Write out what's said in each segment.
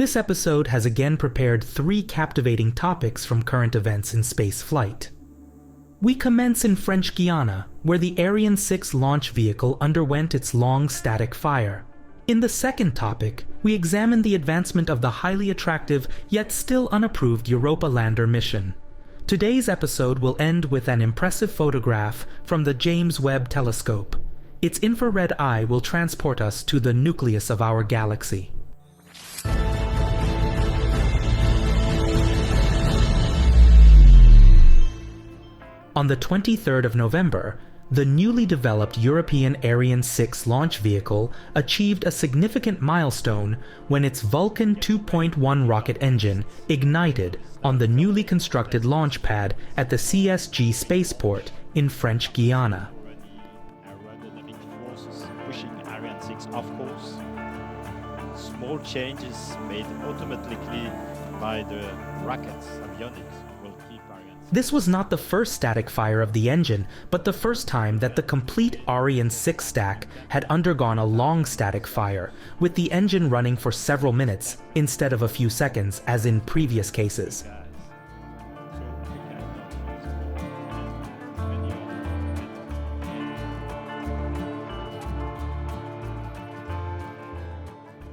This episode has again prepared 3 captivating topics from current events in space flight. We commence in French Guiana, where the Ariane 6 launch vehicle underwent its long static fire. In the second topic, we examine the advancement of the highly attractive yet still unapproved Europa Lander mission. Today's episode will end with an impressive photograph from the James Webb Telescope. Its infrared eye will transport us to the nucleus of our galaxy. On the 23rd of November, the newly developed European Ariane 6 launch vehicle achieved a significant milestone when its Vulcan 2.1 rocket engine ignited on the newly constructed launch pad at the CSG spaceport in French Guiana. Aerodynamic forces pushing Ariane 6 off course. Small changes made automatically by the rocket's avionics will keep Ariane 6. This was not the first static fire of the engine, but the first time that the complete Ariane 6 stack had undergone a long static fire, with the engine running for several minutes instead of a few seconds as in previous cases.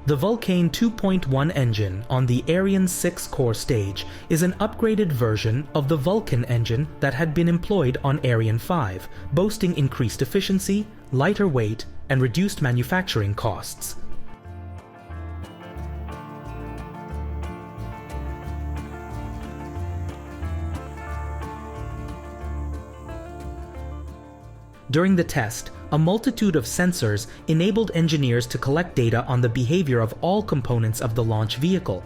The Vulcan 2.1 engine on the Ariane 6 core stage is an upgraded version of the Vulcan engine that had been employed on Ariane 5, boasting increased efficiency, lighter weight, and reduced manufacturing costs. During the test, a multitude of sensors enabled engineers to collect data on the behavior of all components of the launch vehicle.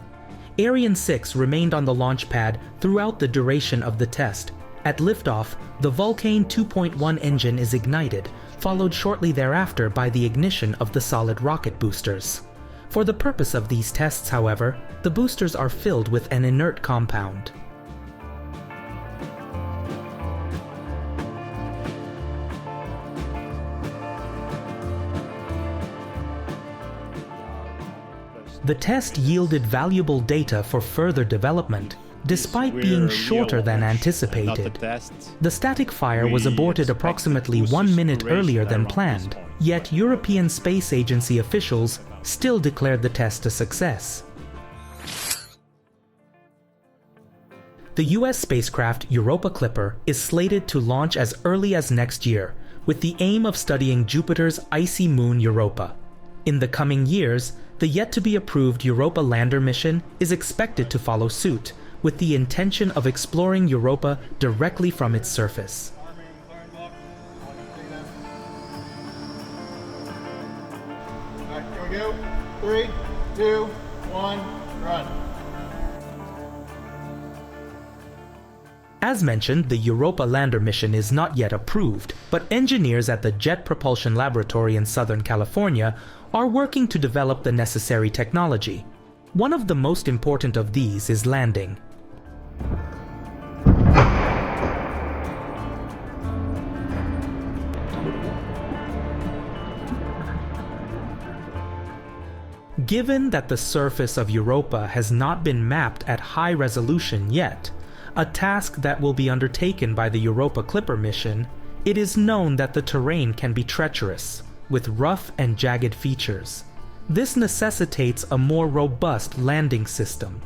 Ariane 6 remained on the launch pad throughout the duration of the test. At liftoff, the Vulcan 2.1 engine is ignited, followed shortly thereafter by the ignition of the solid rocket boosters. For the purpose of these tests, however, the boosters are filled with an inert compound. The test yielded valuable data for further development, despite being shorter than anticipated. The static fire was aborted approximately 1 minute earlier than planned, yet European Space Agency officials still declared the test a success. The US spacecraft Europa Clipper is slated to launch as early as next year, with the aim of studying Jupiter's icy moon Europa. In the coming years, the yet-to-be-approved Europa Lander mission is expected to follow suit, with the intention of exploring Europa directly from its surface. Alright, here we go. 3, 2, 1, run. As mentioned, the Europa Lander mission is not yet approved, but engineers at the Jet Propulsion Laboratory in Southern California are working to develop the necessary technology. One of the most important of these is landing. Given that the surface of Europa has not been mapped at high resolution yet, a task that will be undertaken by the Europa Clipper mission, it is known that the terrain can be treacherous, with rough and jagged features. This necessitates a more robust landing system.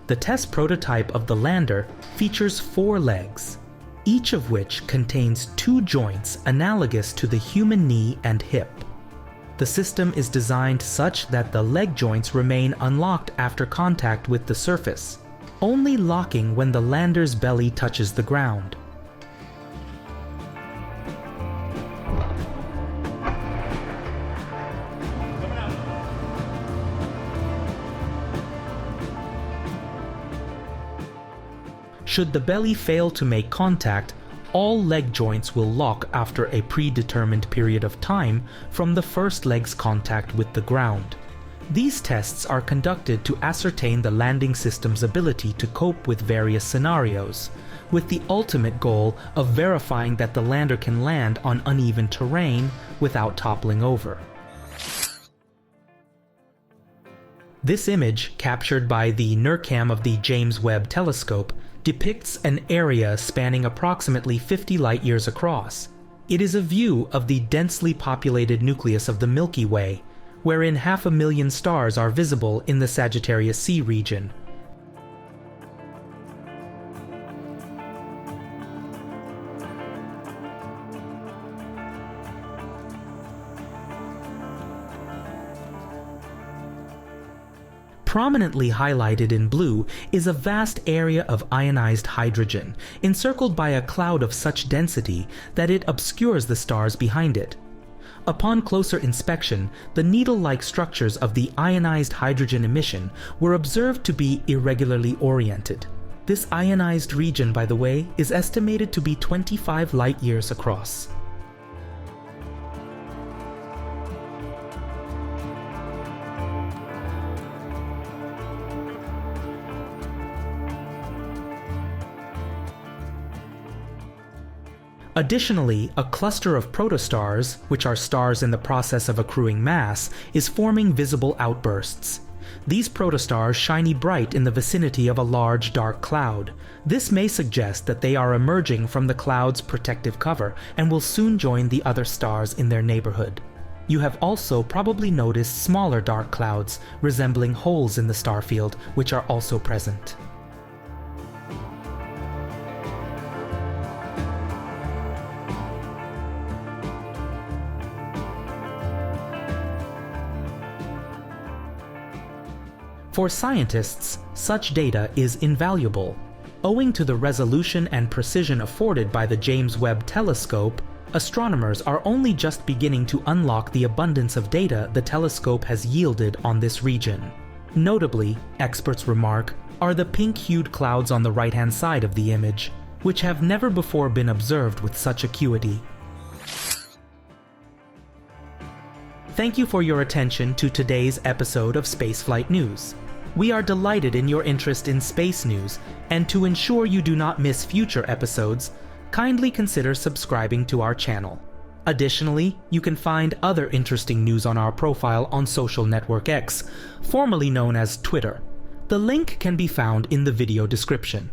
The test prototype of the lander features 4 legs, each of which contains 2 joints analogous to the human knee and hip. The system is designed such that the leg joints remain unlocked after contact with the surface, only locking when the lander's belly touches the ground. Should the belly fail to make contact, all leg joints will lock after a predetermined period of time from the first leg's contact with the ground. These tests are conducted to ascertain the landing system's ability to cope with various scenarios, with the ultimate goal of verifying that the lander can land on uneven terrain without toppling over. This image, captured by the NIRCam of the James Webb Telescope, depicts an area spanning approximately 50 light-years across. It is a view of the densely populated nucleus of the Milky Way, wherein 500,000 stars are visible in the Sagittarius C region. Prominently highlighted in blue is a vast area of ionized hydrogen, encircled by a cloud of such density that it obscures the stars behind it. Upon closer inspection, the needle-like structures of the ionized hydrogen emission were observed to be irregularly oriented. This ionized region, by the way, is estimated to be 25 light-years across. Additionally, a cluster of protostars, which are stars in the process of accruing mass, is forming visible outbursts. These protostars shine bright in the vicinity of a large dark cloud. This may suggest that they are emerging from the cloud's protective cover and will soon join the other stars in their neighborhood. You have also probably noticed smaller dark clouds resembling holes in the starfield, which are also present. For scientists, such data is invaluable. Owing to the resolution and precision afforded by the James Webb Telescope, astronomers are only just beginning to unlock the abundance of data the telescope has yielded on this region. Notably, experts remark, are the pink-hued clouds on the right-hand side of the image, which have never before been observed with such acuity. Thank you for your attention to today's episode of Spaceflight News. We are delighted in your interest in space news, and to ensure you do not miss future episodes, kindly consider subscribing to our channel. Additionally, you can find other interesting news on our profile on social network X, formerly known as Twitter. The link can be found in the video description.